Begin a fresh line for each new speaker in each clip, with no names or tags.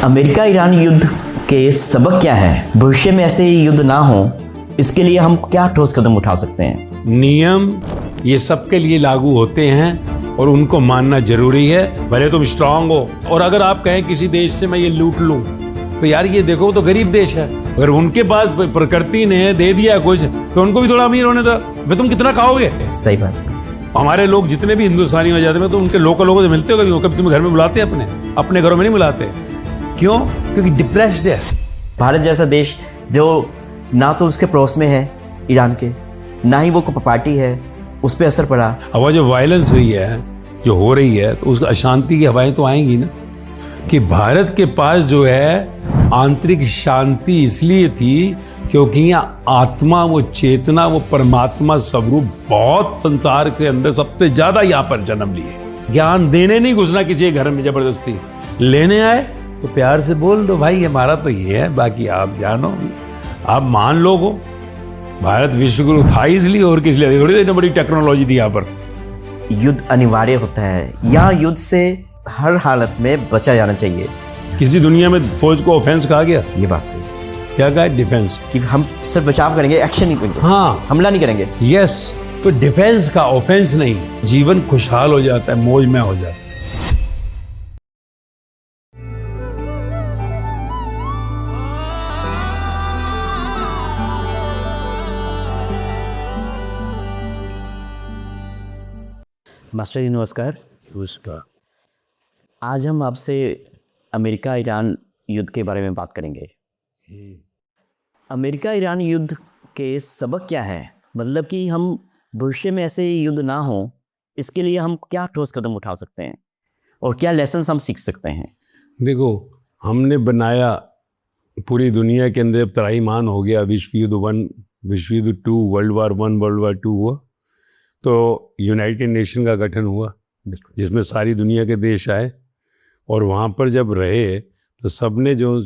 America Iran युद्ध के सबक क्या है? भविष्य में ऐसे युद्ध ना हो, इसके लिए हम क्या ठोस कदम उठा सकते हैं?
नियम ये सबके लिए लागू होते हैं और उनको मानना जरूरी है, भले तुम स्ट्रांग हो। और अगर आप कहें किसी देश से मैं ये लूट लूं, तो यार ये देखो तो गरीब देश है, अगर उनके पास प्रकृति ने दे दिया कुछ तो उनको भी थोड़ा अमीर होने दो। वे तुम कितना खाओगे?
सही बात है।
हमारे लोग जितने भी हिंदुस्तानी में जाते हैं तो उनके लोकल लोगों से मिलते हो कभी तुम्हें घर में बुलाते हैं? अपने घरों में नहीं बुलाते। क्यों? क्योंकि डिप्रेस्ड है।
भारत जैसा देश जो ना तो उसके पड़ोस में है ईरान के, ना ही वो पार्टी है, उस पर असर पड़ा।
अब जो वायलेंस हुई है, जो हो रही है, तो उसका अशांति की हवाएं तो आएंगी ना। कि भारत के पास जो है आंतरिक शांति इसलिए थी क्योंकि यहाँ आत्मा, वो चेतना, वो परमात्मा स्वरूप बहुत संसार के अंदर सबसे ज्यादा यहाँ पर जन्म लिए। ज्ञान देने नहीं घुसना किसी घर में जबरदस्ती, लेने आए तो प्यार से बोल दो भाई हमारा तो ये है, बाकी आप जानो, आप मान लोग हो। भारत विश्वगुरु था इसलिए, और किस लिए? थोड़ी इतनी बड़ी टेक्नोलॉजी थी यहाँ पर।
युद्ध अनिवार्य होता है, यहाँ युद्ध से हर हालत में बचा जाना चाहिए।
किसी दुनिया में फौज को ऑफेंस कहा गया?
ये बात सही।
क्या कहा? डिफेंस।
कि हम सिर्फ बचाव करेंगे, एक्शन नहीं करेंगे।
हाँ,
हमला नहीं करेंगे।
यस, तो डिफेंस का, ऑफेंस नहीं। जीवन खुशहाल हो जाता है, मौज में हो जाता है।
मास्टर जी नमस्कार।
उसका
आज हम आपसे अमेरिका ईरान युद्ध के बारे में बात करेंगे। अमेरिका ईरान युद्ध के सबक क्या है? मतलब कि हम भविष्य में ऐसे युद्ध ना हो, इसके लिए हम क्या ठोस कदम उठा सकते हैं और क्या लेसन्स हम सीख सकते हैं?
देखो, हमने बनाया पूरी दुनिया के अंदर त्राईमान हो गया। विश्व युद्ध 1, विश्व युद्ध 2, वर्ल्ड वार 1, वर्ल्ड वार 2 हुआ, तो यूनाइटेड नेशन का गठन हुआ जिसमें सारी दुनिया के देश आए। और वहाँ पर जब रहे तो सबने जो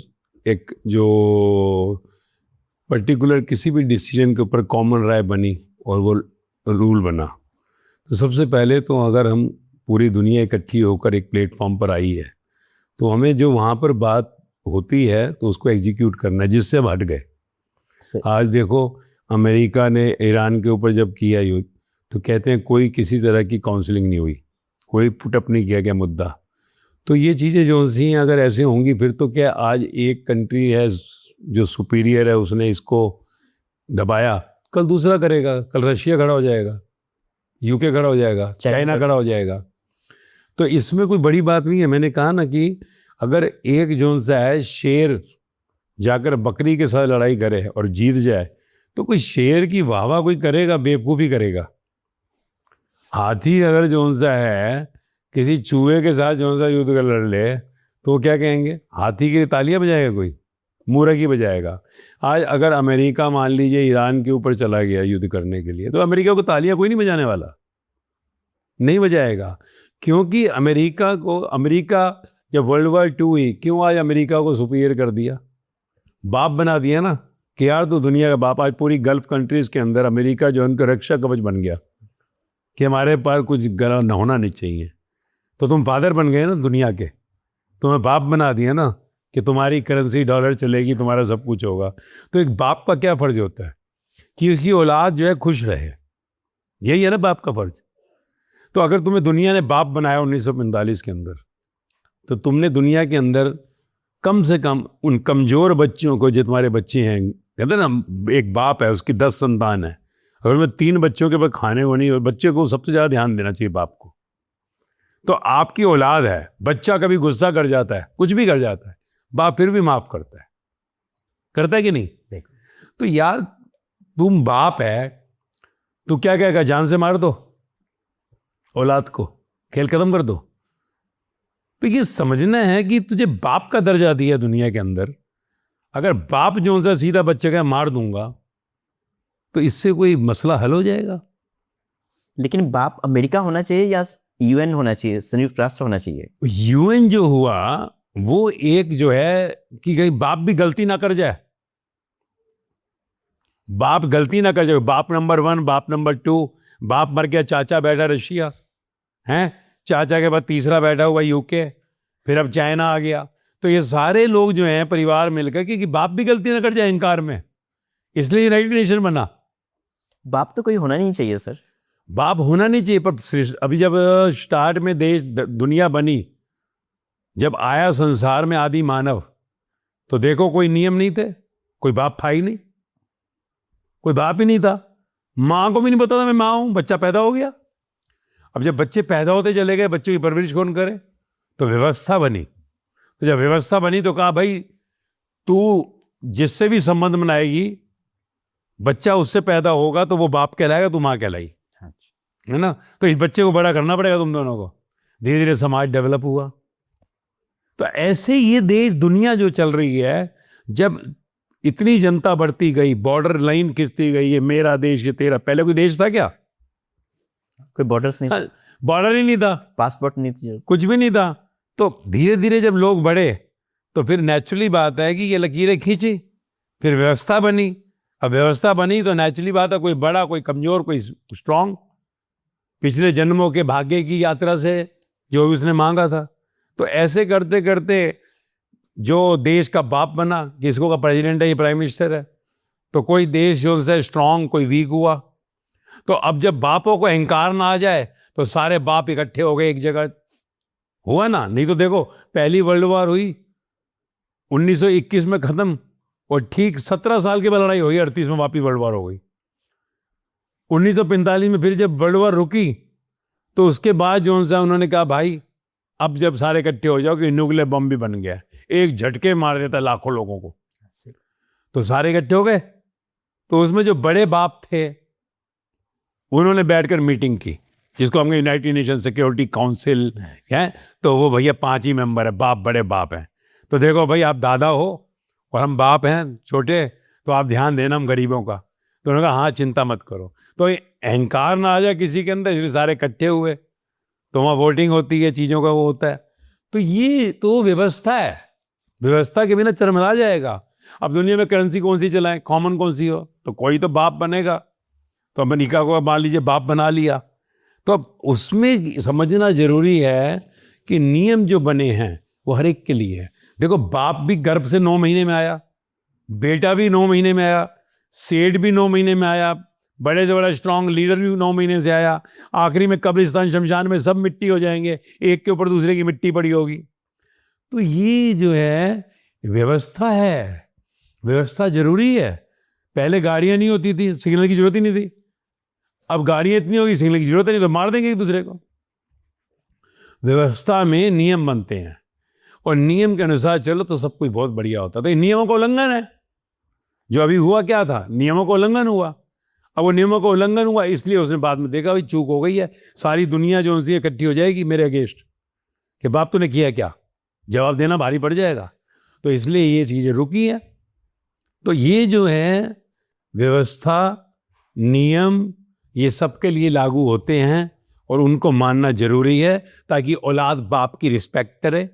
पर्टिकुलर किसी भी डिसीजन के ऊपर कॉमन राय बनी और वो रूल बना। तो सबसे पहले तो अगर हम पूरी दुनिया इकट्ठी होकर एक प्लेटफॉर्म पर आई है तो हमें जो वहाँ पर बात होती है तो उसको एग्जीक्यूट करना है, जिससे हम हट गए। आज देखो, अमेरिका ने ईरान के ऊपर जब किया युद्ध तो कहते हैं कोई किसी तरह की काउंसलिंग नहीं हुई, कोई पुटअप नहीं किया गया मुद्दा। तो ये चीज़ें जो सी हैं अगर ऐसे होंगी फिर तो क्या, आज एक कंट्री है जो सुपीरियर है उसने इसको दबाया, कल दूसरा करेगा, कल रशिया खड़ा हो जाएगा, यूके खड़ा हो जाएगा, चाइना खड़ा हो जाएगा। तो इसमें कोई बड़ी बात नहीं है। मैंने कहा ना कि अगर एक जोन सा है शेर जाकर बकरी के साथ लड़ाई करे और जीत जाए तो कोई शेर की वाहवा कोई करेगा? बेवकूफ़ी करेगा। हाथी अगर जोन सा है किसी चूहे के साथ जोन सा युद्ध कर लड़ ले तो वो क्या कहेंगे? हाथी की तालियां बजाएगा, कोई मूर्ख ही बजाएगा। आज अगर अमेरिका मान लीजिए ईरान के ऊपर चला गया युद्ध करने के लिए तो अमेरिका को तालियां कोई नहीं बजाने वाला, नहीं बजाएगा। क्योंकि अमेरिका जब वर्ल्ड वार 2 हुई, क्यों आज अमेरिका को सुपीरियर कर दिया? बाप बना दिया ना कि यार तो दुनिया का बाप। आज पूरी गल्फ कंट्रीज के अंदर अमेरिका जो उनका रक्षा कवच बन गया कि हमारे पास कुछ गलत न होना नहीं चाहिए। तो तुम फादर बन गए ना दुनिया के, तुम्हें बाप बना दिया ना कि तुम्हारी करेंसी डॉलर चलेगी, तुम्हारा सब कुछ होगा। तो एक बाप का क्या फर्ज होता है कि उसकी औलाद जो है खुश रहे, यही है ना बाप का फर्ज। तो अगर तुम्हें दुनिया ने बाप बनाया 1945 के अंदर, तो तुमने दुनिया के अंदर कम से कम उन कमज़ोर बच्चों को, जो तुम्हारे बच्चे हैं, कहते हैं ना एक बाप है उसकी 10 संतान है, अगर मैं 3 बच्चों के पास खाने को नहीं, और बच्चे को सबसे ज़्यादा ध्यान देना चाहिए बाप को। तो आपकी औलाद है, बच्चा कभी गुस्सा कर जाता है, कुछ भी कर जाता है, बाप फिर भी माफ़ करता है कि नहीं? तो यार तुम बाप है, तो क्या कहेगा? जान से मार दो औलाद को, खेल खत्म कर दो। तो ये समझना है कि तुझे बाप का दर्जा दिया दुनिया के अंदर। अगर बाप जो सा सीधा बच्चे का मार दूंगा तो इससे कोई मसला हल हो जाएगा?
लेकिन बाप अमेरिका होना चाहिए या यूएन होना चाहिए, संयुक्त राष्ट्र होना चाहिए?
यूएन जो हुआ वो एक जो है कि कहीं बाप भी गलती ना कर जाए, बाप गलती ना कर जाए। बाप नंबर 1, बाप नंबर 2, बाप मर गया, चाचा बैठा रशिया है, चाचा के बाद तीसरा बैठा हुआ यूके, फिर अब चाइना आ गया। तो ये सारे लोग जो हैं परिवार मिलकर कि बाप भी गलती ना कर जाए अहंकार में, इसलिए यूनाइटेड नेशन बना।
बाप तो कोई होना नहीं चाहिए सर।
बाप होना नहीं चाहिए, पर अभी जब स्टार्ट में दुनिया बनी, जब आया संसार में आदि मानव, तो देखो कोई नियम नहीं थे, कोई बाप था ही नहीं, कोई बाप ही नहीं था। माँ को भी नहीं पता था मैं माँ हूं, बच्चा पैदा हो गया। अब जब बच्चे पैदा होते चले गए, बच्चों की परवरिश कौन करे? तो व्यवस्था बनी। तो जब व्यवस्था बनी तो कहा भाई तू जिससे भी संबंध बनाएगी, बच्चा उससे पैदा होगा तो वो बाप कहलाएगा, तू माँ कहलाई, है ना। तो इस बच्चे को बड़ा करना पड़ेगा तुम दोनों को। धीरे धीरे समाज डेवलप हुआ। तो ऐसे ये देश दुनिया जो चल रही है, जब इतनी जनता बढ़ती गई, बॉर्डर लाइन खिंचती गई, ये मेरा देश ये तेरा। पहले कोई देश था क्या?
कोई बॉर्डर्स नहीं,
बॉर्डर ही नहीं था,
पासपोर्ट नहीं थी,
कुछ भी नहीं था। तो धीरे धीरे जब लोग बढ़े तो फिर नेचुरली बात है कि ये लकीरें खींची, फिर व्यवस्था बनी। अब व्यवस्था बनी तो नेचुरली बात है, कोई बड़ा कोई कमजोर कोई स्ट्रांग, पिछले जन्मों के भाग्य की यात्रा से जो भी उसने मांगा था। तो ऐसे करते करते जो देश का बाप बना, किसको का प्रेसिडेंट है, ये प्राइम मिनिस्टर है, तो कोई देश जो से स्ट्रांग कोई वीक हुआ। तो अब जब बापों को अहंकार ना आ जाए तो सारे बाप इकट्ठे हो गए एक जगह, हुआ ना। नहीं तो देखो पहली वर्ल्ड वॉर हुई 1921 में खत्म, और ठीक 17 साल के बाद लड़ाई हुई, 38 में वापस वर्ल्ड वॉर हो गई। 1945 में फिर जब वर्ल्ड वॉर रुकी तो उसके बाद जो सा उन्होंने कहा भाई अब जब सारे इकट्ठे हो जाओ कि न्यूक्लियर बम भी बन गया, एक झटके मार देता लाखों लोगों को। तो सारे इकट्ठे हो गए। तो उसमें जो बड़े बाप थे उन्होंने बैठकर मीटिंग की, जिसको हम यूनाइटेड नेशन सिक्योरिटी काउंसिल है। तो वो भैया 5 ही मेंबर है, बाप बड़े बाप हैं। तो देखो भाई आप दादा हो और हम बाप हैं छोटे, तो आप ध्यान देना हम गरीबों का। तो उन्होंने कहा हाँ चिंता मत करो। तो अहंकार ना आ जाए किसी के अंदर, इसलिए सारे इकट्ठे हुए। तो वहाँ वोटिंग होती है, चीज़ों का वो होता है। तो ये तो व्यवस्था है, व्यवस्था के बिना चरमरा जाएगा। अब दुनिया में करेंसी कौन सी चलाएं, कॉमन कौन सी हो, तो कोई तो बाप बनेगा। तो अमेरिका को मान लीजिए बाप बना लिया। तो अब उसमें समझना जरूरी है कि नियम जो बने हैं वो हर एक के लिए है। देखो बाप भी गर्भ से 9 महीने में आया, बेटा भी 9 महीने में आया, सेठ भी 9 महीने में आया, बड़े से बड़ा स्ट्रांग लीडर भी 9 महीने से आया। आखिरी में कब्रिस्तान शमशान में सब मिट्टी हो जाएंगे, एक के ऊपर दूसरे की मिट्टी पड़ी होगी। तो ये जो है व्यवस्था है, व्यवस्था जरूरी है। पहले गाड़ियां नहीं होती थी, सिग्नल की जरूरत ही नहीं थी। अब गाड़ियां इतनी होगी, सिग्नल की जरूरत नहीं, तो मार देंगे एक दूसरे को। व्यवस्था में नियम बनते हैं और नियम के अनुसार चलो तो सब कुछ बहुत बढ़िया होता है। तो ये नियमों का उल्लंघन है। जो अभी हुआ क्या था, नियमों का उल्लंघन हुआ। अब वो नियमों का उल्लंघन हुआ, इसलिए उसने बाद में देखा भाई चूक हो गई है, सारी दुनिया जो उनसे इकट्ठी हो जाएगी मेरे अगेंस्ट कि बाप तूने किया क्या, जवाब देना भारी पड़ जाएगा। तो इसलिए ये चीजें रुकी हैं। तो ये जो है व्यवस्था, नियम, ये सबके लिए लागू होते हैं और उनको मानना जरूरी है, ताकि औलाद बाप की रिस्पेक्ट करे,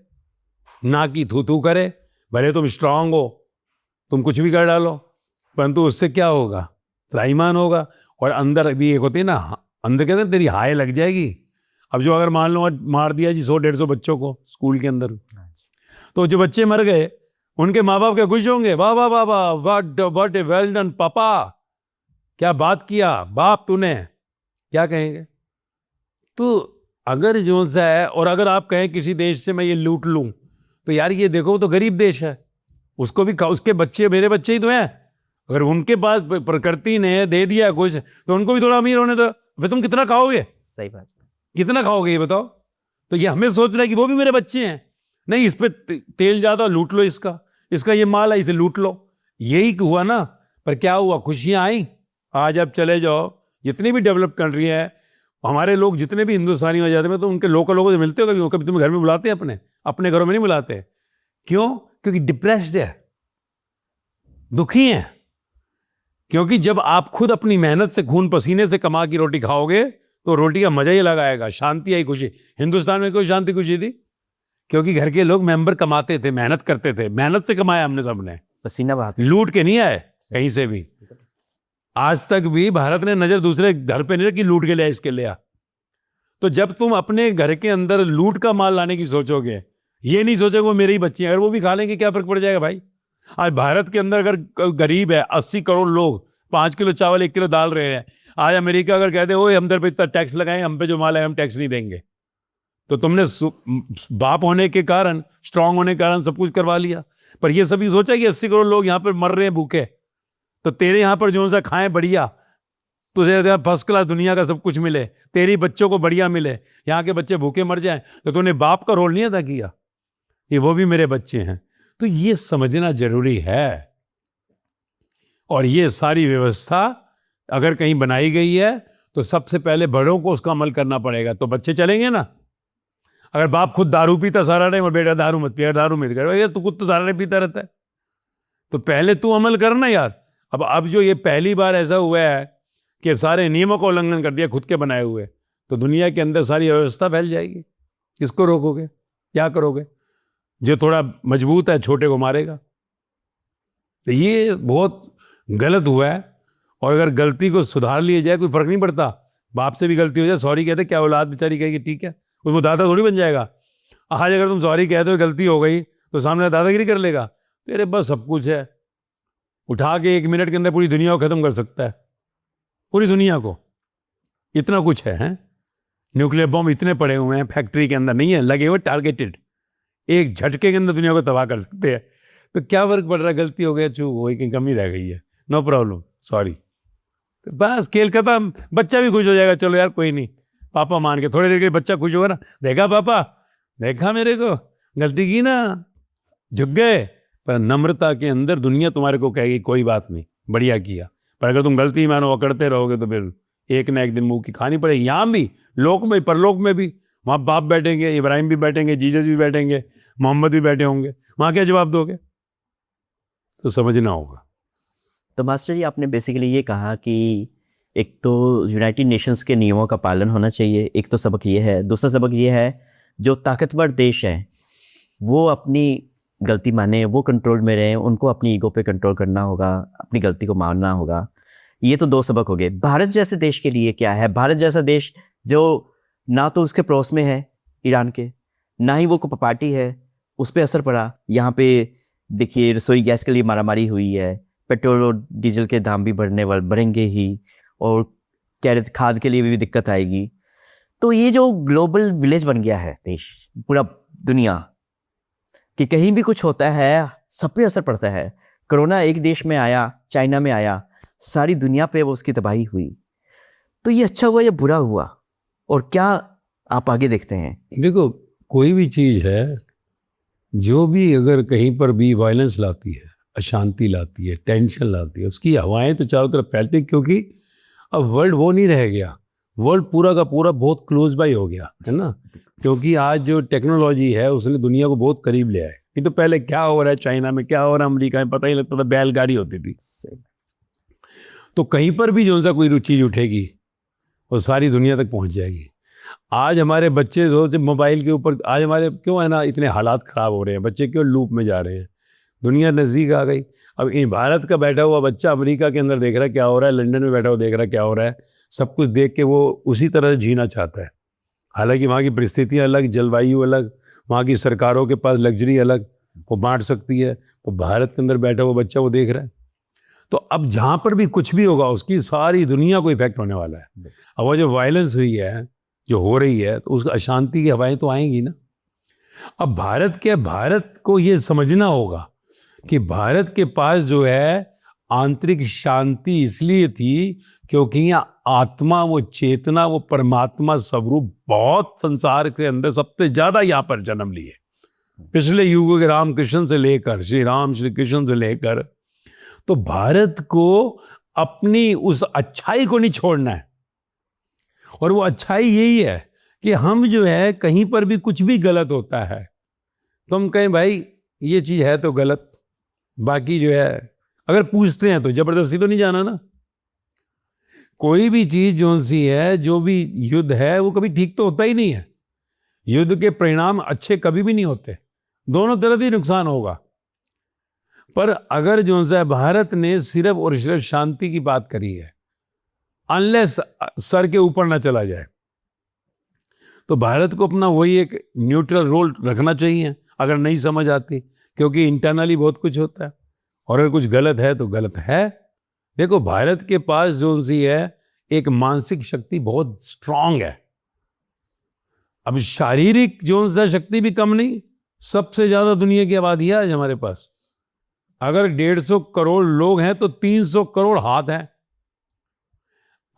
ना कि थू थू करे। भले तुम स्ट्रांग हो, तुम कुछ भी कर डालो, परंतु उससे क्या होगा, त्राईमान होगा। और अंदर भी एक होती है ना, अंदर कहते हैं तेरी हाय लग जाएगी। अब जो अगर मान लो मार दिया जी 100-150 बच्चों को स्कूल के अंदर, तो जो बच्चे मर गए उनके माँ बाप क्या खुश होंगे, वाह वाह वाह वाह, व्हाट ए वेल डन पापा, क्या बात किया बाप तूने, क्या कहेंगे। तो अगर जो सा है, और अगर आप कहें किसी देश से मैं ये लूट लूं, तो यार ये देखो तो गरीब देश है, उसको भी उसके बच्चे मेरे बच्चे ही तो हैं। अगर उनके पास प्रकृति ने दे दिया कुछ, तो उनको भी थोड़ा अमीर होने दो। भाई तुम कितना खाओगे,
सही बात है,
कितना खाओगे ये बताओ। तो ये हमें सोचना है कि वो भी मेरे बच्चे हैं, नहीं इस पे तेल ज्यादा लूट लो, इसका ये माल है इसे लूट लो। यही हुआ ना। पर क्या हुआ, खुशियां आई। आज आप चले जाओ जितनी भी डेवलप कंट्री है, हमारे लोग जितने भी हिंदुस्तानी हो जाते हैं, तो उनके लोकल लोगों से मिलते हो कभी तुम्हें घर में बुलाते हैं, अपने घरों में नहीं बुलाते। क्यों? क्योंकि डिप्रेस्ड है, दुखी हैं। क्योंकि जब आप खुद अपनी मेहनत से खून पसीने से कमा की रोटी खाओगे तो रोटी का मजा ही लगाएगा, शांति आई, खुशी। हिंदुस्तान में कोई शांति खुशी थी? क्योंकि घर के लोग मेंबर कमाते थे, मेहनत करते थे, मेहनत से कमाया हमने सबने,
पसीना बहाते,
लूट के नहीं आए कहीं से भी। आज तक भी भारत ने नजर दूसरे घर पे नहीं रखी, लूट के लिया इसके लिया। तो जब तुम अपने घर के अंदर लूट का माल लाने की सोचोगे, ये नहीं सोचे वो मेरे ही बच्चे हैं, अगर वो भी खा लेंगे क्या फर्क पड़ जाएगा भाई। आज भारत के अंदर अगर गरीब है 80 करोड़ लोग 5 किलो चावल 1 किलो दाल रहे हैं, आज अमेरिका अगर कहते हो हम पे इतना टैक्स लगाएं, हम पे जो माल है हम टैक्स नहीं देंगे, तो तुमने बाप होने के कारण, स्ट्रांग होने के कारण सब कुछ करवा लिया। पर ये सभी सोचा कि 80 करोड़ लोग यहाँ पर मर रहे हैं भूखे, तो तेरे यहाँ पर जो सा खाएं बढ़िया, तुझे फर्स्ट क्लास दुनिया का सब कुछ मिले, तेरी बच्चों को बढ़िया मिले, यहाँ के बच्चे भूखे मर जाएं, तो तूने बाप का रोल नहीं अदा किया, ये वो भी मेरे बच्चे हैं। तो ये समझना जरूरी है। और ये सारी व्यवस्था अगर कहीं बनाई गई है तो सबसे पहले बड़ों को उसका अमल करना पड़ेगा, तो बच्चे चलेंगे ना। अगर बाप खुद दारू पीता सारा टाइम और बेटा दारू मत पिया, दारू मत कर, तू खुद तो सारा टाइम पीता रहता है, तो पहले तू अमल करना यार। अब जो ये पहली बार ऐसा हुआ है कि सारे नियमों का उल्लंघन कर दिया खुद के बनाए हुए, तो दुनिया के अंदर सारी व्यवस्था फैल जाएगी। किसको रोकोगे, क्या करोगे? जो थोड़ा मजबूत है छोटे को मारेगा। तो ये बहुत गलत हुआ है। और अगर गलती को सुधार लिया जाए कोई फर्क नहीं पड़ता, बाप से भी गलती हो जाए सॉरी कहते, क्या औलाद बेचारी कहेगी ठीक है, उसमें दादा थोड़ी बन जाएगा। आज अगर तुम सॉरी कहते हो गलती हो गई तो सामने दादागिरी कर लेगा, तेरे बस सब कुछ है, उठा के 1 मिनट के अंदर पूरी दुनिया को खत्म कर सकता है, पूरी दुनिया को। इतना कुछ है? न्यूक्लियर बॉम्ब इतने पड़े हुए हैं फैक्ट्री के अंदर, नहीं है लगे हुए, टारगेटेड, एक झटके के अंदर दुनिया को तबाह कर सकते हैं। तो क्या फर्क पड़ रहा है, गलती हो गया, चूक हो गई, कहीं कमी रह गई है, नो प्रॉब्लम, सॉरी, तो बस खेल खत्म। बच्चा भी खुश हो जाएगा, चलो यार कोई नहीं, पापा मान के। थोड़ी देर के लिए बच्चा खुश होगा ना, देखा पापा, देखा मेरे को गलती की ना, झुक गए। पर नम्रता के अंदर दुनिया तुम्हारे को कहेगी कोई बात नहीं, बढ़िया किया। पर अगर तुम गलती मानो अकड़ते रहोगे तो फिर एक ना एक दिन मुंह की खानी पड़ेगी, यहाँ भी, लोक में, परलोक में भी। वहाँ बाप बैठेंगे, इब्राहिम भी बैठेंगे, जीसस भी बैठेंगे, मोहम्मद भी बैठे होंगे, वहाँ क्या जवाब दोगे? तो समझना होगा।
तो मास्टर जी, आपने बेसिकली ये कहा कि एक तो यूनाइटेड नेशंस के नियमों का पालन होना चाहिए, एक तो सबक ये है। दूसरा सबक ये है, जो ताकतवर देश हैं वो अपनी गलती माने, वो कंट्रोल में रहें, उनको अपनी ईगो पे कंट्रोल करना होगा, अपनी गलती को मानना होगा। ये तो 2 सबक हो गए। भारत जैसे देश के लिए क्या है? भारत जैसा देश जो ना तो उसके पड़ोस में है ईरान के, ना ही वो कपाटी है, उस पर असर पड़ा। यहाँ पे देखिए रसोई गैस के लिए मारामारी हुई है, पेट्रोल और डीजल के दाम भी बढ़ेंगे ही, और कह रहे थे खाद के लिए भी दिक्कत आएगी। तो ये जो ग्लोबल विलेज बन गया है देश, पूरा दुनिया कि कहीं भी कुछ होता है सब पे असर पड़ता है। कोरोना एक देश में आया, चाइना में आया, सारी दुनिया पे वो उसकी तबाही हुई। तो ये अच्छा हुआ या बुरा हुआ, और क्या आप आगे देखते हैं?
देखो, कोई भी चीज़ है जो भी अगर कहीं पर भी वायलेंस लाती है, अशांति लाती है, टेंशन लाती है, उसकी हवाएं तो चारों तरफ फैलती है, क्योंकि अब वर्ल्ड वो नहीं रह गया, वर्ल्ड पूरा का पूरा बहुत क्लोज बाय हो गया है ना। क्योंकि आज जो टेक्नोलॉजी है उसने दुनिया को बहुत करीब ले आए। नहीं तो पहले क्या हो रहा है चाइना में, क्या हो रहा है अमेरिका में, पता ही लगता था, बैलगाड़ी होती थी। तो कहीं पर भी जो सा कोई चीज़ उठेगी वो सारी दुनिया तक पहुंच जाएगी। आज हमारे बच्चे जो मोबाइल के ऊपर, आज हमारे क्यों है ना इतने हालात ख़राब हो रहे हैं, बच्चे क्यों लूप में जा रहे हैं, दुनिया नज़दीक आ गई। अब इन भारत का बैठा हुआ बच्चा अमेरिका के अंदर देख रहा है क्या हो रहा है, लंदन में बैठा हुआ देख रहा है क्या हो रहा है, सब कुछ देख के वो उसी तरह जीना चाहता है। हालांकि वहाँ की परिस्थितियाँ अलग, जलवायु अलग, वहाँ की सरकारों के पास लग्जरी अलग, वो बांट सकती है। तो भारत के अंदर बैठा हुआ बच्चा वो देख रहा है। तो अब जहाँ पर भी कुछ भी होगा उसकी सारी दुनिया को इफेक्ट होने वाला है। अब वो जो वायलेंस हुई है, जो हो रही है, तो उसका अशांति की हवाएं तो आएंगी ना। अब भारत को ये समझना होगा कि भारत के पास जो है आंतरिक शांति इसलिए थी क्योंकि यहाँ आत्मा, वो चेतना, वो परमात्मा स्वरूप बहुत संसार के अंदर सबसे ज्यादा यहाँ पर जन्म लिए। पिछले युगों के रामकृष्ण से लेकर श्री राम श्री कृष्ण से लेकर, तो भारत को अपनी उस अच्छाई को नहीं छोड़ना है। और वो अच्छाई यही है कि हम जो है कहीं पर भी कुछ भी गलत होता है तो हम कहें भाई ये चीज है तो गलत, बाकी जो है अगर पूछते हैं तो जबरदस्ती तो नहीं जाना ना। कोई भी चीज जो सी है, जो भी युद्ध है वो कभी ठीक तो होता ही नहीं है। युद्ध के परिणाम अच्छे कभी भी नहीं होते, दोनों तरफ ही नुकसान होगा। पर अगर जो है भारत ने सिर्फ और सिर्फ शांति की बात करी है, अनलेस सर के ऊपर ना चला जाए, तो भारत को अपना वही एक न्यूट्रल रोल रखना चाहिए। अगर नहीं समझ आती, क्योंकि इंटरनली बहुत कुछ होता है और अगर कुछ गलत है तो गलत है। देखो भारत के पास जो सी है एक मानसिक शक्ति बहुत स्ट्रांग है। अब शारीरिक जो सा शक्ति भी कम नहीं, सबसे ज्यादा दुनिया की आबादी है आज हमारे पास। अगर 150 करोड़ लोग हैं तो 300 करोड़ हाथ हैं।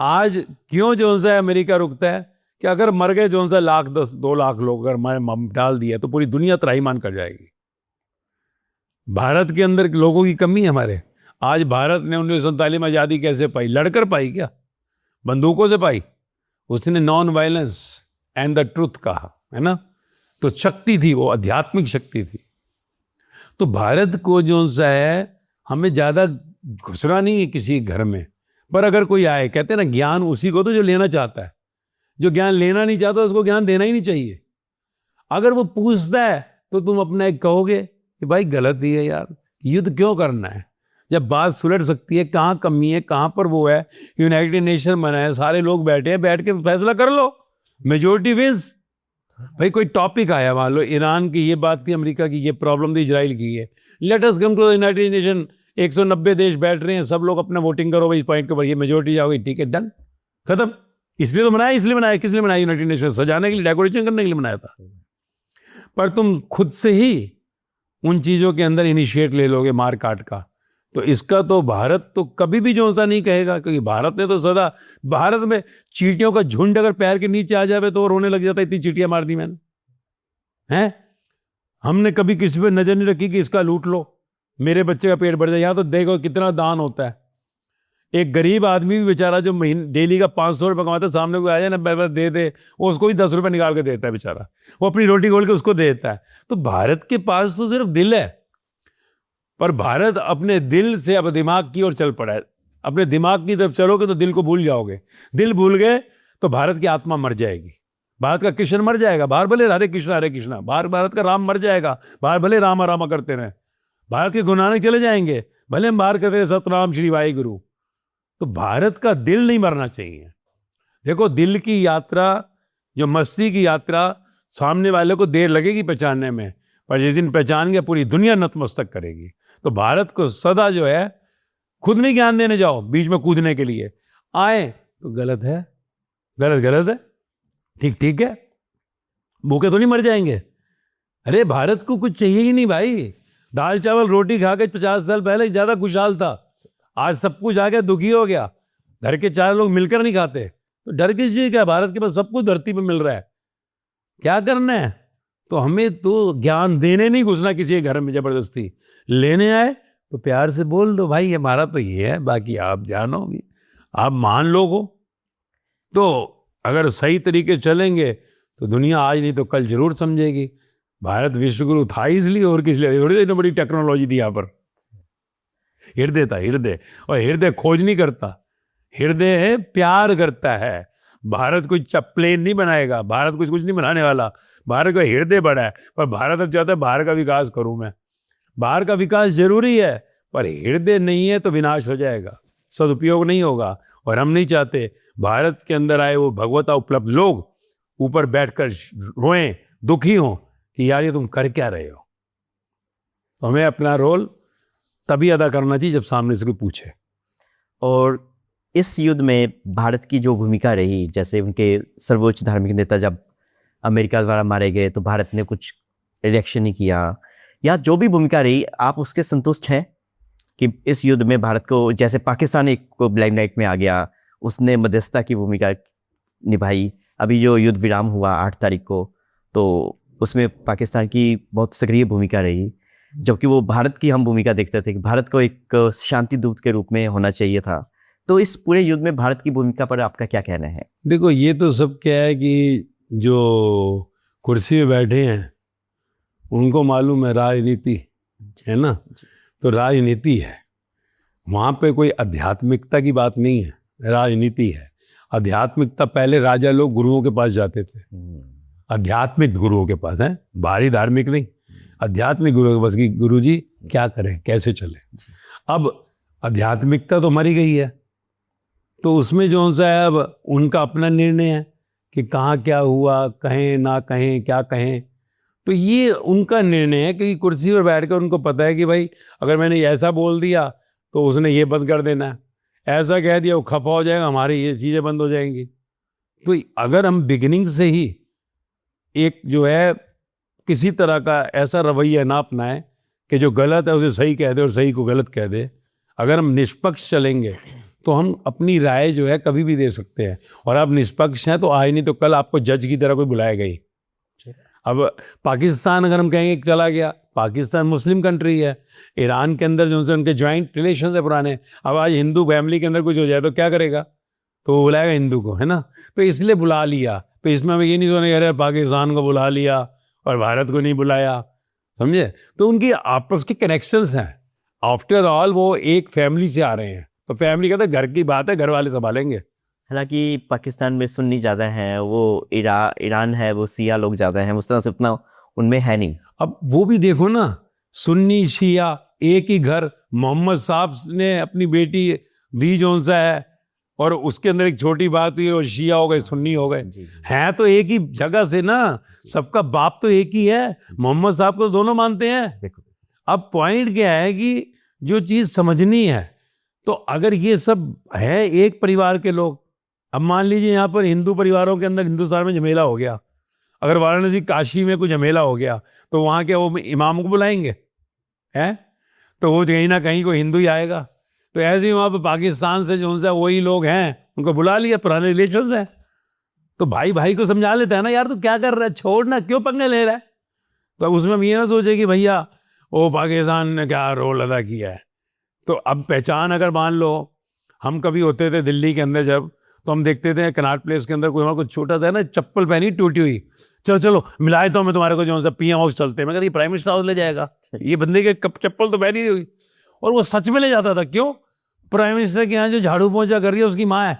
आज क्यों जो सा अमेरिका रुकता है कि अगर मर गए जो सा 1,10,2 लाख लोग अगर मैं डाल दिया तो पूरी दुनिया त्राहीमाम कर जाएगी। भारत के अंदर लोगों की कमी है हमारे। आज भारत ने 1947 में आज़ादी कैसे पाई? लड़कर पाई क्या? बंदूकों से पाई? उसने non violence and the truth कहा, है ना? तो शक्ति थी, वो आध्यात्मिक शक्ति थी। तो भारत को जो सा है हमें ज्यादा घुसना नहीं है किसी घर में, पर अगर कोई आए, कहते हैं ना ज्ञान उसी को तो जो लेना चाहता है, जो ज्ञान लेना नहीं चाहता उसको ज्ञान देना ही नहीं चाहिए। अगर वो पूछता है तो तुम अपना एक कहोगे कि भाई गलत ही है यार, युद्ध क्यों करना है जब बात सुलझ सकती है? कहाँ कमी है, कहाँ पर वो है? यूनाइटेड नेशन बना है, सारे लोग बैठे हैं, बैठ के फैसला कर लो, मेजोरिटी विंस। भाई कोई टॉपिक आया, मान लो ईरान की ये बात थी, अमेरिका की ये प्रॉब्लम थी, इजराइल की है, let us come to the United Nation. 190 देश बैठ रहे हैं, सब लोग अपना वोटिंग करो भाई, इस पॉइंट के ऊपर ये मेजोरिटी जाओगी, ठीक है, डन, खत्म। इसलिए तो बनाया, इसलिए बनाया, किस लिए बनाया? यूनाइटेड नेशन सजाने के लिए, डेकोरेशन करने के लिए बनाया था। पर तुम खुद से ही उन चीजों के अंदर इनिशिएट ले लोगे मार काट का, तो इसका तो भारत तो कभी भी जो सा नहीं कहेगा, क्योंकि भारत ने तो सदा, भारत में चींटियों का झुंड अगर पैर के नीचे आ जाए तो रोने लग जाता, इतनी चींटियां मार दी मैंने, हैं? हमने कभी किसी पे नजर नहीं रखी कि इसका लूट लो, मेरे बच्चे का पेट भर जाए। यहाँ तो देखो कितना दान होता है। एक गरीब आदमी भी बेचारा जो डेली का 500 रुपये कमाता है, सामने कोई आ जाए ना दे दे, वो उसको भी 10 रुपये निकाल के देता है बेचारा, वो अपनी रोटी खोल के उसको दे देता है। तो भारत के पास तो सिर्फ दिल है, पर भारत अपने दिल से अब दिमाग की ओर चल पड़ा है। अपने दिमाग की तरफ चलोगे तो दिल को भूल जाओगे, दिल भूल गए तो भारत की आत्मा मर जाएगी, भारत का कृष्ण मर जाएगा। बाहर भले हरे कृष्णा, बाहर भारत का राम मर जाएगा, बाहर भले रामा रामा करते रहे, भारत के गुरु नानक चले जाएंगे, भले हम बाहर करते रहे सतनाम श्री वाहे गुरु। तो भारत का दिल नहीं मरना चाहिए। देखो दिल की यात्रा, जो मस्ती की यात्रा, सामने वाले को देर लगेगी पहचानने में, पर जिस दिन पहचान गया पूरी दुनिया नतमस्तक करेगी। तो भारत को सदा जो है, खुद नहीं ज्ञान देने जाओ बीच में कूदने के लिए, आए तो गलत है, गलत है, ठीक है, भूखे तो नहीं मर जाएंगे। अरे भारत को कुछ चाहिए ही नहीं भाई, दाल चावल रोटी खा के 50 साल पहले ज्यादा खुशहाल था, आज सब कुछ आ गया, दुखी हो गया। घर के 4 लोग मिलकर नहीं खाते, तो डर किस चीज का? भारत के पास सब कुछ धरती पे मिल रहा है, क्या करना है? तो हमें तो ज्ञान देने नहीं घुसना किसी के घर में जबरदस्ती, लेने आए तो प्यार से बोल दो, भाई हमारा तो ये है, बाकी आप जानो, आप मान लोग हो। तो अगर सही तरीके चलेंगे तो दुनिया आज नहीं तो कल जरूर समझेगी। भारत विश्वगुरु था इसलिए, और किस लिए? थोड़ी इतनी बड़ी टेक्नोलॉजी थी यहाँ पर। हृदय था, हृदय, और हृदय खोज नहीं करता, हृदय प्यार करता है। भारत कोई प्लेन नहीं बनाएगा, भारत कुछ नहीं बनाने वाला, भारत का हृदय बड़ा है। पर भारत अब चाहता है बाहर का विकास करूं मैं, बाहर का विकास जरूरी है, पर हृदय नहीं है तो विनाश हो जाएगा, सदुपयोग नहीं होगा। और हम नहीं चाहते भारत के अंदर आए वो भगवता उपलब्ध लोग ऊपर बैठकर रोएं, दुखी हों कि यार ये तुम कर क्या रहे हो। तो हमें अपना रोल तभी अदा करना चाहिए जब सामने से कोई पूछे।
और इस युद्ध में भारत की जो भूमिका रही, जैसे उनके सर्वोच्च धार्मिक नेता जब अमेरिका द्वारा मारे गए तो भारत ने कुछ रिएक्शन नहीं किया, या जो भी भूमिका रही, आप उसके संतुष्ट हैं कि इस युद्ध में भारत को, जैसे पाकिस्तान एक को लाइमलाइट में आ गया, उसने मध्यस्थता की भूमिका निभाई। अभी जो युद्ध विराम हुआ 8 तारीख को, तो उसमें पाकिस्तान की बहुत सक्रिय भूमिका रही, जबकि वो भारत की हम भूमिका देखते थे कि भारत को एक शांति दूत के रूप में होना चाहिए था। तो इस पूरे युद्ध में भारत की भूमिका पर आपका क्या कहना है?
देखो ये तो सब क्या है कि जो कुर्सी पे बैठे हैं उनको मालूम है राजनीति है ना, तो राजनीति है, वहाँ पे कोई आध्यात्मिकता की बात नहीं है, राजनीति है। आध्यात्मिकता पहले राजा लोग गुरुओं के पास जाते थे, आध्यात्मिक गुरुओं के पास, है बाहरी धार्मिक नहीं, आध्यात्मिक गुरुओं के पास कि गुरु जी क्या करें, कैसे चले। अब आध्यात्मिकता तो मरी गई है, तो उसमें जो सा है अब उनका अपना निर्णय है कि कहाँ क्या हुआ, कहें ना कहें, क्या कहें। तो ये उनका निर्णय है कि कुर्सी पर बैठकर उनको पता है कि भाई अगर मैंने ऐसा बोल दिया तो उसने ये बंद कर देना है, ऐसा कह दिया वो खफा हो जाएगा, हमारी ये चीज़ें बंद हो जाएंगी। तो अगर हम बिगिनिंग से ही एक जो है किसी तरह का ऐसा रवैया ना अपनाएं कि जो गलत है उसे सही कह दे और सही को गलत कह दे, अगर हम निष्पक्ष चलेंगे तो हम अपनी राय जो है कभी भी दे सकते हैं। और आप निष्पक्ष हैं तो आज नहीं तो कल आपको जज की तरह कोई बुलाएगा ही। अब पाकिस्तान अगर हम कहेंगे कि चला गया, पाकिस्तान मुस्लिम कंट्री है, ईरान के अंदर जो उनके ज्वाइंट रिलेशन है पुराने, अब आज हिंदू फैमिली के अंदर कुछ हो जाए तो क्या करेगा, तो वो बुलाएगा हिंदू को, है ना। तो इसलिए बुला लिया। तो इसमें हमें ये नहीं सोचना अरे पाकिस्तान को बुला लिया और भारत को नहीं बुलाया, समझे। तो उनकी आपस के कनेक्शंस हैं, आफ्टर ऑल वो एक फैमिली से आ रहे हैं। तो फैमिली कहते हैं घर की बात है, घर वाले संभालेंगे।
हालांकि पाकिस्तान में सुन्नी ज़्यादा हैं, वो ईरान है वो सिया लोग ज़्यादा हैं, उस तरह से उतना उनमें है नहीं।
अब वो भी देखो ना, सुन्नी शिया एक ही घर, मोहम्मद साहब ने अपनी बेटी दी जोन सा है और उसके अंदर एक छोटी बात हुई और शिया हो गए सुन्नी हो गए, हैं तो एक ही जगह से ना, सबका बाप तो एक ही है, मोहम्मद साहब को दोनों मानते हैं। अब पॉइंट क्या है कि जो चीज़ समझनी है, तो अगर ये सब है एक परिवार के लोग, अब मान लीजिए यहाँ पर हिंदू परिवारों के अंदर हिंदुस्तान में झमेला हो गया, अगर वाराणसी काशी में कुछ झमेला हो गया तो वहाँ के वो इमाम को बुलाएंगे, हैं, तो वो कहीं ना कहीं कोई हिंदू ही आएगा। तो ऐसे ही वहाँ पर पाकिस्तान से जो उनसे वही लोग हैं उनको बुला लिया, पुराने रिलेशन हैं, तो भाई भाई को समझा लेता है ना, यार तू क्या कर रहा है, छोड़ना, क्यों पंगे ले रहा है। तो उसमें हम ये ना सोचे कि भैया वो पाकिस्तान ने क्या रोल अदा किया है। तो अब पहचान अगर मान लो, हम कभी होते थे दिल्ली के अंदर जब, तो हम देखते थे कनॉट प्लेस के अंदर कोई हमारा कुछ छोटा था ना, चप्पल पहनी टूटी हुई, चलो चलो मिलाए तो मैं तुम्हारे को जो सा पीएम हाउस चलते हैं। मैं कहता ये प्राइम मिनिस्टर हाउस ले जाएगा, ये बंदे के चप्पल तो पहनी नहीं हुई, और वो सच में ले जाता था। क्यों? प्राइम मिनिस्टर के यहाँ जो झाड़ू पोंछा कर रही है उसकी माँ है,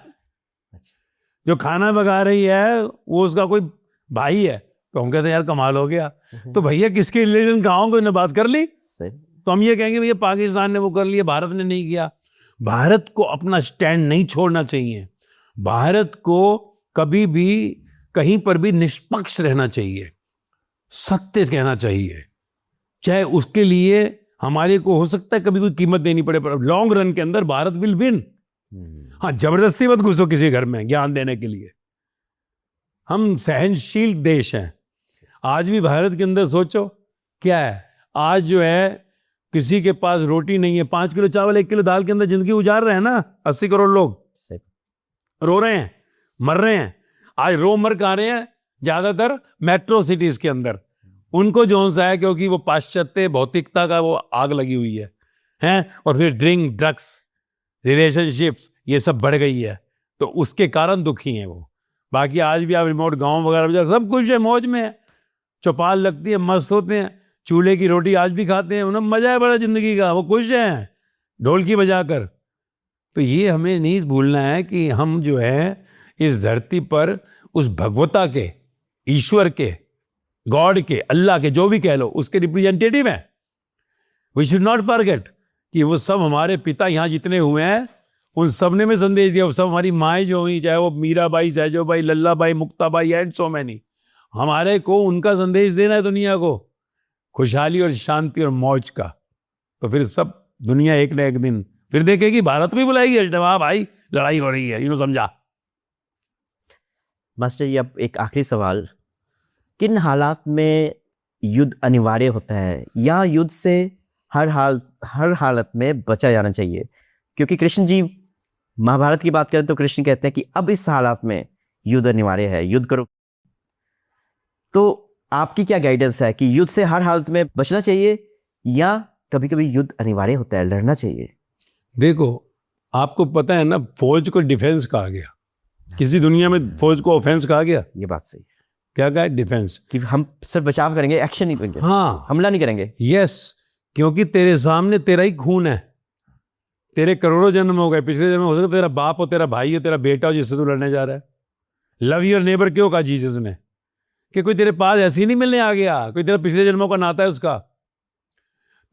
जो खाना पका रही है वो उसका कोई भाई है। तो हम कहते हैं यार कमाल हो गया। तो भैया किसके रिलेशन कहाँ कोई ने बात कर ली, तो हम ये कहेंगे भैया पाकिस्तान ने वो कर लिया, भारत ने नहीं किया। भारत को अपना स्टैंड नहीं छोड़ना चाहिए, भारत को कभी भी कहीं पर भी निष्पक्ष रहना चाहिए, सत्य कहना चाहिए, चाहे उसके लिए हमारे को हो सकता है कभी कोई कीमत देनी पड़े, पर लॉन्ग रन के अंदर भारत विल विन। हाँ, जबरदस्ती मत घुसो किसी घर में ज्ञान देने के लिए। हम सहनशील देश हैं। आज भी भारत के अंदर सोचो क्या है, आज जो है किसी के पास रोटी नहीं है, 5 किलो चावल 1 किलो दाल के अंदर जिंदगी गुजार रहे हैं ना 80 करोड़ लोग, रो रहे हैं, मर रहे हैं। आज रो मर कहाँ रहे हैं, ज्यादातर मेट्रो सिटीज के अंदर। उनको जो सा है क्योंकि वो पाश्चात्य भौतिकता का वो आग लगी हुई है, हैं, और फिर ड्रिंक ड्रग्स रिलेशनशिप्स ये सब बढ़ गई है, तो उसके कारण दुखी हैं वो। बाकी आज भी आप रिमोट गांव वगैरह सब कुछ है, मौज में है, चौपाल लगती है, मस्त होते हैं, चूल्हे की रोटी आज भी खाते हैं, उन्हें मजा है बड़ा जिंदगी का, वो खुश हैं ढोलकी बजाकर। तो ये हमें नहीं भूलना है कि हम जो है इस धरती पर उस भगवता के, ईश्वर के, गॉड के, अल्लाह के, जो भी कह लो, उसके रिप्रेजेंटेटिव हैं। वी शुड नॉट फॉरगेट कि वो सब हमारे पिता यहाँ जितने हुए हैं उन सब ने में संदेश दिया, वो सब हमारी माएँ जो हुई, चाहे वो Mirabai, Sahjobai, Lallabai, Muktabai and so many, हमारे को उनका संदेश देना है दुनिया को, खुशहाली और शांति और मौज का। तो फिर सब दुनिया एक न एक दिन फिर देखेगी, भारत को ही बुलाएगी, वाह भाई लड़ाई हो रही है, समझा।
मास्टर जी, अब एक आखिरी सवाल, किन हालात में युद्ध अनिवार्य होता है या युद्ध से हर हालत में बचा जाना चाहिए? क्योंकि कृष्ण जी, महाभारत की बात करें तो कृष्ण कहते हैं कि अब इस हालात में युद्ध अनिवार्य है, युद्ध करो। तो आपकी क्या गाइडेंस है कि युद्ध से हर हालत में बचना चाहिए या कभी कभी युद्ध अनिवार्य होता है, लड़ना चाहिए?
देखो, आपको पता है ना, फौज को डिफेंस कहा गया, किसी दुनिया में फौज को ऑफेंस कहा गया?
ये बात सही है।
क्या कहा? डिफेंस, कि
हम सिर्फ बचाव करेंगे, एक्शन नहीं करेंगे,
हाँ,
हमला नहीं करेंगे।
यस, क्योंकि तेरे सामने तेरा ही खून है, तेरे करोड़ों जन्म हो गए, पिछले जन्म हो सकता तेरा बाप हो, तेरा भाई हो, तेरा बेटा हो जिससे तू लड़ने जा रहा है। लव योर नेबर क्यों कहा जीसस ने? कि कोई तेरे पास ऐसे ही नहीं मिलने आ गया, कोई तेरा पिछले जन्मों का नाता है उसका।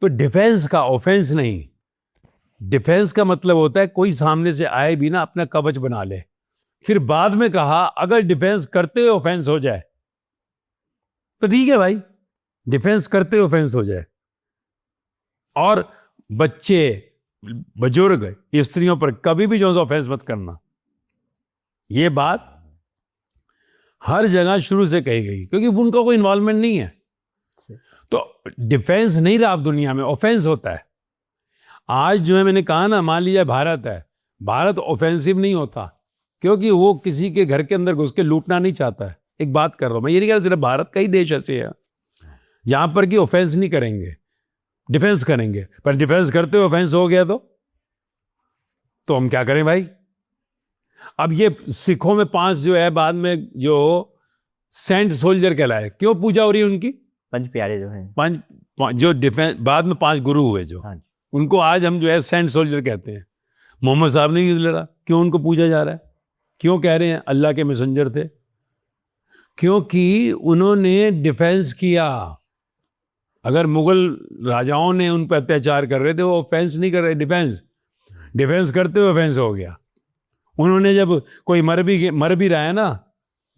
तो डिफेंस का, ऑफेंस नहीं। डिफेंस का मतलब होता है कोई सामने से आए भी ना अपना कवच बना ले। फिर बाद में कहा अगर डिफेंस करते हुए ऑफेंस हो जाए तो ठीक है भाई, डिफेंस करते ऑफेंस हो जाए। और बच्चे, बुजुर्ग, स्त्रियों पर कभी भी जो ऑफेंस मत करना। ये बात हर जगह शुरू से कही गई, क्योंकि उनका कोई इन्वॉल्वमेंट नहीं है। तो डिफेंस नहीं रहा अब दुनिया में, ऑफेंस होता है। आज जो है, मैंने कहा ना, मान लीजिए भारत है, भारत ऑफेंसिव नहीं होता, क्योंकि वो किसी के घर के अंदर घुस के लूटना नहीं चाहता है। एक बात कर रहा हूं मैं, ये नहीं कह रहा सिर्फ भारत का ही देश ऐसे है जहां पर कि ऑफेंस नहीं करेंगे, डिफेंस करेंगे। पर डिफेंस करते हुए ऑफेंस हो गया तो हम क्या करें भाई? अब ये सिखों में 5 जो है, बाद में जो सेंट सोल्जर कहलाए, क्यों पूजा हो रही है उनकी?
पंच प्यारे जो हैं,
पांच जो डिफेंस, बाद में 5 गुरु हुए जो,
हाँ जी,
उनको आज हम जो है सेंट सोल्जर कहते हैं। मोहम्मद साहब ने युद्ध लड़ा, क्यों उनको पूजा जा रहा है? क्यों कह रहे हैं अल्लाह के मैसेंजर थे? क्योंकि उन्होंने डिफेंस किया। अगर मुगल राजाओं ने उन पर अत्याचार कर रहे थे, वो ऑफेंस नहीं कर रहे, डिफेंस करते हुए ऑफेंस हो गया। उन्होंने जब कोई मर भी रहा है ना,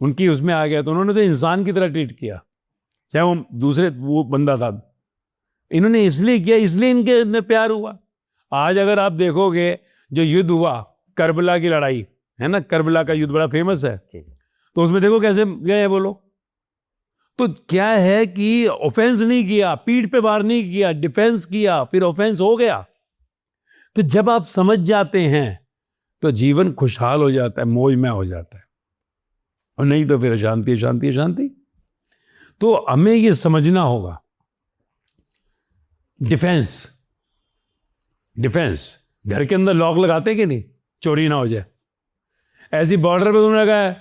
उनकी उसमें आ गया, तो उन्होंने तो इंसान की तरह ट्रीट किया, चाहे वो दूसरे वो बंदा था। इन्होंने इसलिए किया, इसलिए इनके अंदर प्यार हुआ। आज अगर आप देखोगे जो युद्ध हुआ, करबला की लड़ाई है ना, करबला का युद्ध बड़ा फेमस है, तो उसमें देखो कैसे गए वो लोग। तो क्या है कि ऑफेंस नहीं किया, पीठ पे वार नहीं किया, डिफेंस किया, फिर ऑफेंस हो गया। तो जब आप समझ जाते हैं तो जीवन खुशहाल हो जाता है, मौजमय हो जाता है, और नहीं तो फिर अशांति शांति शांति। तो हमें ये समझना होगा, डिफेंस घर के अंदर लॉक लगाते कि नहीं, चोरी ना हो जाए। ऐसी बॉर्डर पे तुमने लगा है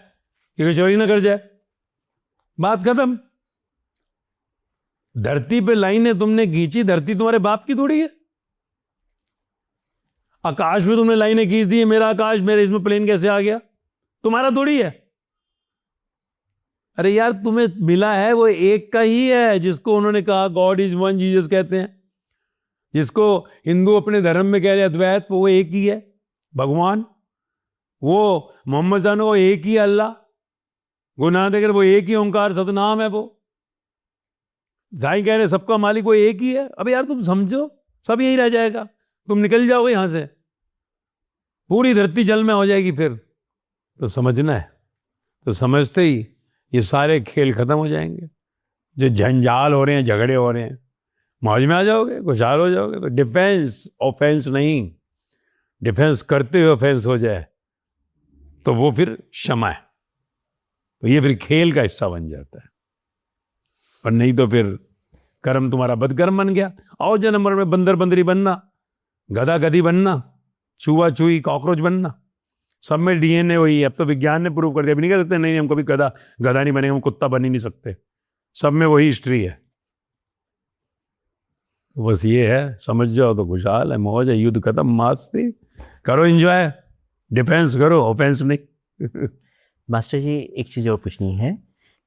कि कोई चोरी ना कर जाए, बात खत्म। धरती पे लाइनें तुमने खींची, धरती तुम्हारे बाप की थोड़ी है। आकाश में तुमने लाइनें खींच दी, मेरा आकाश, मेरे इसमें प्लेन कैसे आ गया, तुम्हारा थोड़ी है। अरे यार, तुम्हें मिला है वो एक का ही है, जिसको उन्होंने कहा गॉड इज वन, जीसस कहते हैं, जिसको हिंदू अपने धर्म में कह रहे अद्वैत, वो एक ही है भगवान। वो मोहम्मद साहब, वो एक ही अल्लाह। गुरु नानक देव वो एक ही ओंकार सतनाम है। वो साईं कह रहे सबका मालिक वो एक ही है। अब यार तुम समझो, सब यही रह जाएगा, तुम निकल जाओगे यहां से, पूरी धरती जल में हो जाएगी। फिर तो समझना है, तो समझते ही ये सारे खेल खत्म हो जाएंगे, जो झंझाल हो रहे हैं, झगड़े हो रहे हैं, मौज में आ जाओगे, खुशहाल हो जाओगे। तो डिफेंस ऑफेंस नहीं, डिफेंस करते हुए ऑफेंस हो जाए तो वो फिर क्षमा है। तो ये फिर खेल का हिस्सा बन जाता है, और नहीं तो फिर कर्म तुम्हारा बदकर्म बन गया। आओ जन्म मरण में बंदर बंदरी बनना, गधा गधी बनना, चूहा चूही कॉकरोच बनना, सब में डीएनए वही है। अब तो विज्ञान ने प्रूव कर दिया, अभी नहीं कह सकते नहीं हम कभी गधा नहीं बनेंगे, हम कुत्ता बन ही नहीं सकते, सब में वही हिस्ट्री है। बस ये है, समझ जाओ तो खुशहाल है, मौज है, युद्ध खत्म, मस्ती करो, एंजॉय, डिफेंस करो, ऑफेंस नहीं।
मास्टर जी एक चीज़ और पूछनी है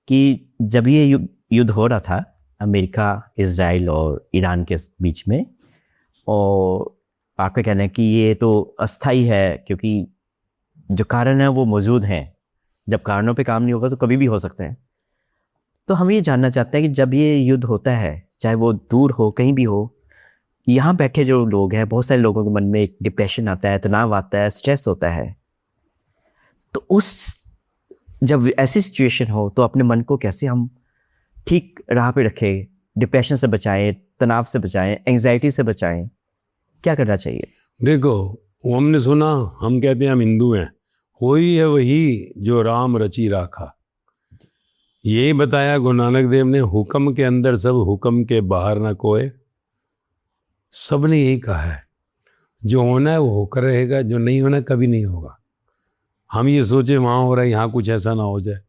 कि जब ये युद्ध हो रहा था अमेरिका, इजराइल और ईरान के बीच में, और आपका कहना है कि ये तो अस्थाई है, क्योंकि जो कारण है वो मौजूद हैं, जब कारणों पे काम नहीं होगा तो कभी भी हो सकते हैं। तो हम ये जानना चाहते हैं कि जब ये युद्ध होता है, चाहे वो दूर हो, कहीं भी हो, यहाँ बैठे जो लोग हैं, बहुत सारे लोगों के मन में एक डिप्रेशन आता है, तनाव आता है, स्ट्रेस होता है। तो उस जब ऐसी सिचुएशन हो तो अपने मन को कैसे हम ठीक राह पे रखें, डिप्रेशन से बचाएं, तनाव से बचाएं, एंजाइटी से बचाएं, क्या करना चाहिए?
देखो, वो हमने सुना, हम कहते हैं हम हिंदू हैं, होई है वही जो राम रची राखा। ये बताया गुरु नानक देव ने, हुक्म के अंदर सब, हुक्म के बाहर ना कोई। सब ने यही कहा है, जो होना है वो होकर रहेगा, जो नहीं होना कभी नहीं होगा। हम ये सोचे वहाँ हो रहा है, यहाँ कुछ ऐसा ना हो जाए,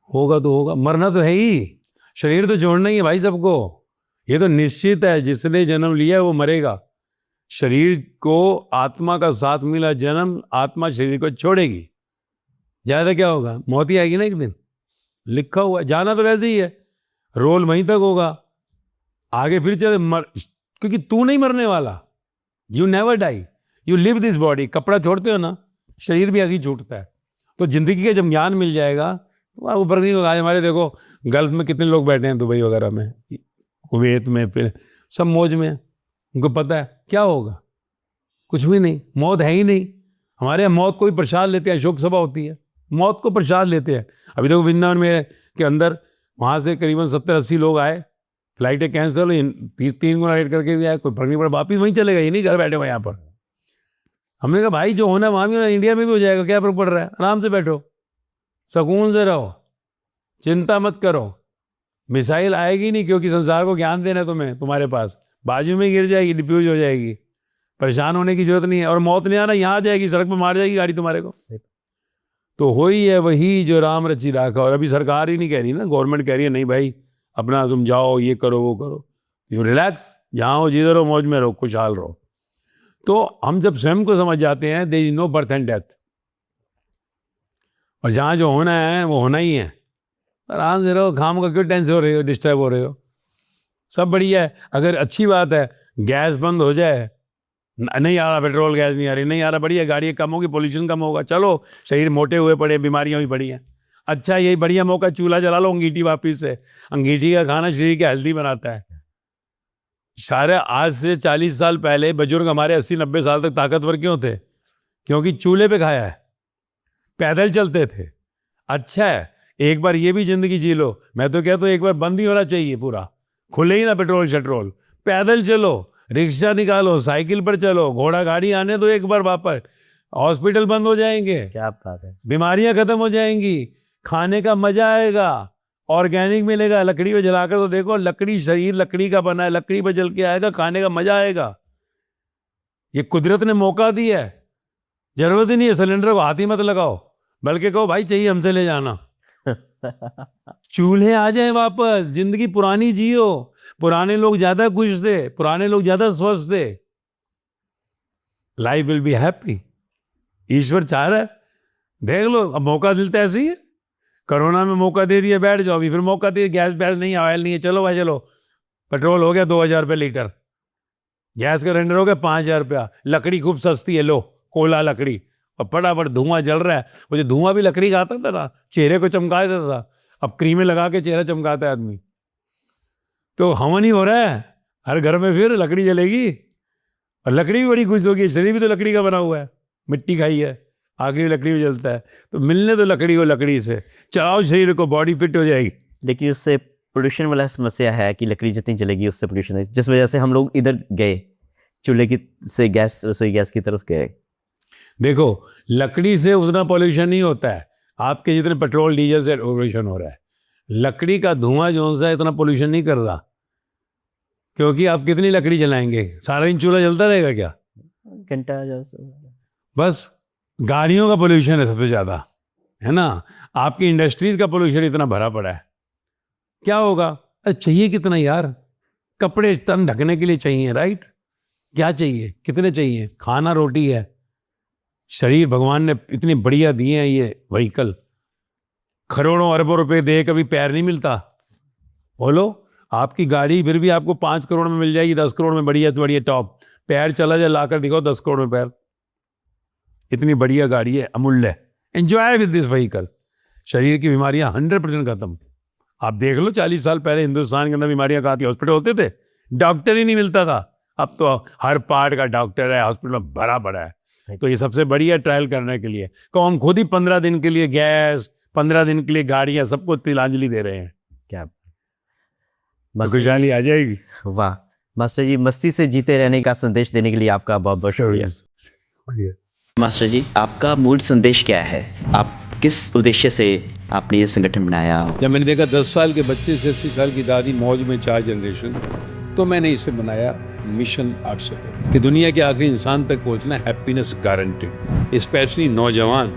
होगा तो होगा, मरना तो है ही, शरीर तो छोड़ना ही है भाई सबको, ये तो निश्चित है। जिसने जन्म लिया है वो मरेगा। शरीर को आत्मा का साथ मिला जन्म, आत्मा शरीर को छोड़ेगी, ज्यादा क्या होगा, मौत ही आएगी ना एक दिन, लिखा हुआ है। जाना तो वैसे ही है, रोल वहीं तक होगा, आगे फिर चले क्योंकि तू नहीं मरने वाला, you never die, you live this body. कपड़ा छोड़ते हो ना, शरीर भी ऐसे ही छूटता है। तो जिंदगी का जब ज्ञान मिल जाएगा तो वो फर्क नहीं होगा। आज हमारे देखो गल्फ में कितने लोग बैठे हैं, दुबई वगैरह में, कुवैत में, फिर सब मौज में हैं। उनको पता है क्या होगा, कुछ भी नहीं, मौत है ही नहीं। हमारे यहाँ मौत को भी प्रसाद लेते हैं, शोक सभा होती है, मौत को प्रसाद लेते हैं। अभी देखो वृंदावन में के अंदर वहाँ से करीबन 70-80 लोग आए, फ्लाइटें कैंसिल हुई, 3 गुना रेट करके भी आए, कोई फर्क नहीं पड़ा, वापिस वहीं चले गए, ये नहीं घर बैठे हुए यहाँ पर। हमने कहा भाई जो होना वहाँ भी होना, इंडिया में भी हो जाएगा, क्या फर्क पड़ रहा है, आराम से बैठो, सुकून से रहो, चिंता मत करो। मिसाइल आएगी नहीं, क्योंकि संसार को ज्ञान देना है तुम्हें, तुम्हारे पास बाजू में गिर जाएगी, डिफ्यूज हो जाएगी, परेशान होने की जरूरत नहीं है। और मौत नहीं आना, यहाँ आ जाएगी, सड़क पर मार जाएगी गाड़ी तुम्हारे को। तो हो ही है वही जो राम रची राखा। और अभी सरकार ही नहीं कह रही ना, गवर्नमेंट कह रही है नहीं भाई अपना तुम जाओ, ये करो वो करो, यू रिलैक्स, जहाँ हो जिधर हो मौज में रहो, खुशहाल रहो। तो हम जब स्वयं को समझ जाते हैं, there is no birth and death, और जहाँ जो होना है वो होना ही है, आराम से रहो, खाम का क्यों टेंशन हो रहे हो, डिस्टर्ब हो रहे हो, सब बढ़िया है। अगर अच्छी बात है गैस बंद हो जाए, नहीं आ रहा पेट्रोल गैस नहीं आ रही, नहीं आ रहा, बढ़िया, गाड़ी कम होगी, पोल्यूशन कम होगा, चलो शरीर मोटे हुए पड़े, बीमारियां हुई पड़ी हैं, अच्छा यही बढ़िया मौका, चूल्हा जला लो अंगीठी वापिस से। अंगीठी का खाना शरीर के हेल्दी बनाता है। सारे आज से 40 साल पहले बुजुर्ग हमारे 80-90 साल तक ताकतवर क्यों थे? क्योंकि चूल्हे पे खाया है, पैदल चलते थे। अच्छा है एक बार ये भी जिंदगी जी लो, मैं तो कहता हूँ एक बार बंद ही होना चाहिए पूरा, खुले ही ना पेट्रोल शेट्रोल, पैदल चलो, रिक्शा निकालो, साइकिल पर चलो, घोड़ा गाड़ी आने दो एक बार वापस, हॉस्पिटल बंद हो जाएंगे,
क्या बात है,
बीमारियां खत्म हो जाएंगी, खाने का मजा आएगा, ऑर्गेनिक मिलेगा। लकड़ी पे जलाकर तो देखो, लकड़ी, शरीर लकड़ी का बना है, लकड़ी पे जल के आएगा, खाने का मजा आएगा। ये कुदरत ने मौका दिया है, जरूरत ही नहीं है सिलेंडर को हाथ ही मत लगाओ, बल्कि कहो भाई चाहिए हमसे ले जाना। चूल्हे आ जाए वापस, जिंदगी पुरानी जियो। पुराने लोग ज्यादा खुश थे, पुराने लोग ज्यादा स्वस्थ थे। लाइफ विल बी हैप्पी, ईश्वर चाह रहा है, देख लो। अब मौका मिलता है, ऐसे ही है, कोरोना में मौका दे दिया, बैठ जाओ, अभी फिर मौका दे, गैस बैस नहीं, ऑयल नहीं है, चलो भाई चलो, पेट्रोल हो गया 2000 रुपये लीटर, गैस का सिलेंडर हो गया 5000 रुपया, लकड़ी खूब सस्ती है, लो कोयला लकड़ी, और फटाफट धुआं जल रहा है। वो जो धुआं भी लकड़ी का आता था ना, चेहरे को चमका देता था, अब क्रीमें लगा के चेहरा चमकाता है आदमी। तो हवन ही हो रहा है हर घर में, फिर लकड़ी जलेगी, और लकड़ी भी बड़ी खुश होगी, शरीर भी तो लकड़ी का बना हुआ है, मिट्टी खाई है, आखिरी लकड़ी में जलता है, तो मिलने तो लकड़ी को लकड़ी से, चलाओ शरीर को, बॉडी फिट हो जाएगी।
लेकिन उससे पोल्यूशन वाला समस्या है कि लकड़ी जितनी जलेगी उससे पोल्यूशन है, जिस वजह से हम लोग इधर गए, चूल्हे की से गैस, रसोई गैस की तरफ गए।
देखो लकड़ी से उतना पॉल्यूशन नहीं होता है, आपके जितने पेट्रोल डीजल से पॉल्यूशन हो रहा है। लकड़ी का धुआं जो सा इतना पॉल्यूशन नहीं कर रहा, क्योंकि आप कितनी लकड़ी जलाएंगे, सारा दिन चूल्हा जलता रहेगा क्या?
घंटा
बस गाड़ियों का पोल्यूशन है सबसे ज़्यादा, है ना, आपकी इंडस्ट्रीज का पोल्यूशन इतना भरा पड़ा है, क्या होगा? अरे चाहिए कितना यार, कपड़े तन ढकने के लिए चाहिए, राइट, क्या चाहिए, कितने चाहिए, खाना रोटी है, शरीर भगवान ने इतने बढ़िया दिए हैं, ये व्हीकल करोड़ों अरबों रुपए दे, कभी पैर नहीं मिलता। बोलो आपकी गाड़ी फिर भी आपको 5 करोड़ में मिल जाएगी, 10 करोड़ में, बढ़िया तो बढ़िया टॉप, पैर चला जाए लाकर दिखाओ 10 करोड़ में पैर, इतनी बढ़िया गाड़ी है, अमूल्य, एंजॉय विद दिस व्हीकल। शरीर की बीमारियां 100% खत्म। आप देख लो 40 साल पहले हिंदुस्तान के अंदर बीमारियां कहाँ थी, हॉस्पिटल होते थे, डॉक्टर ही नहीं मिलता था, अब तो हर पार्ट का डॉक्टर है, हॉस्पिटल में भरा पड़ा है। तो ये सबसे बढ़िया ट्रायल करने के लिए कौन, खुद ही 15 दिन के लिए गैस, 15 दिन के लिए गाड़ियां, सबको तिलांजलि दे रहे हैं।
क्या
खुशहाली आ जाएगी।
वाह मास्टर जी, मस्ती से जीते रहने का संदेश देने के लिए आपका बहुत बहुत शुक्रिया। मास्टर जी, आपका मूल संदेश क्या है? आप किस उद्देश्य से आपने ये संगठन बनाया?
जब मैंने देखा 10 साल के बच्चे से 80 साल की दादी मौज में 4 जनरेशन, तो मैंने इसे बनाया मिशन 800 कि दुनिया के आखिरी इंसान तक पहुंचना, हैप्पीनेस गारंटेड, स्पेशली नौजवान।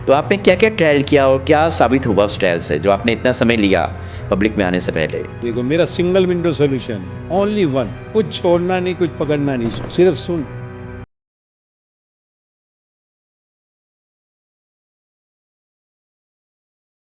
तो आपने क्या क्या ट्रायल किया और क्या साबित हुआ उस ट्रायल से, जो आपने इतना समय लिया पब्लिक में आने से पहले?
देखो मेरा single window solution, only one, कुछ छोड़ना नहीं, कुछ पकड़ना नहीं, सिर्फ सुन।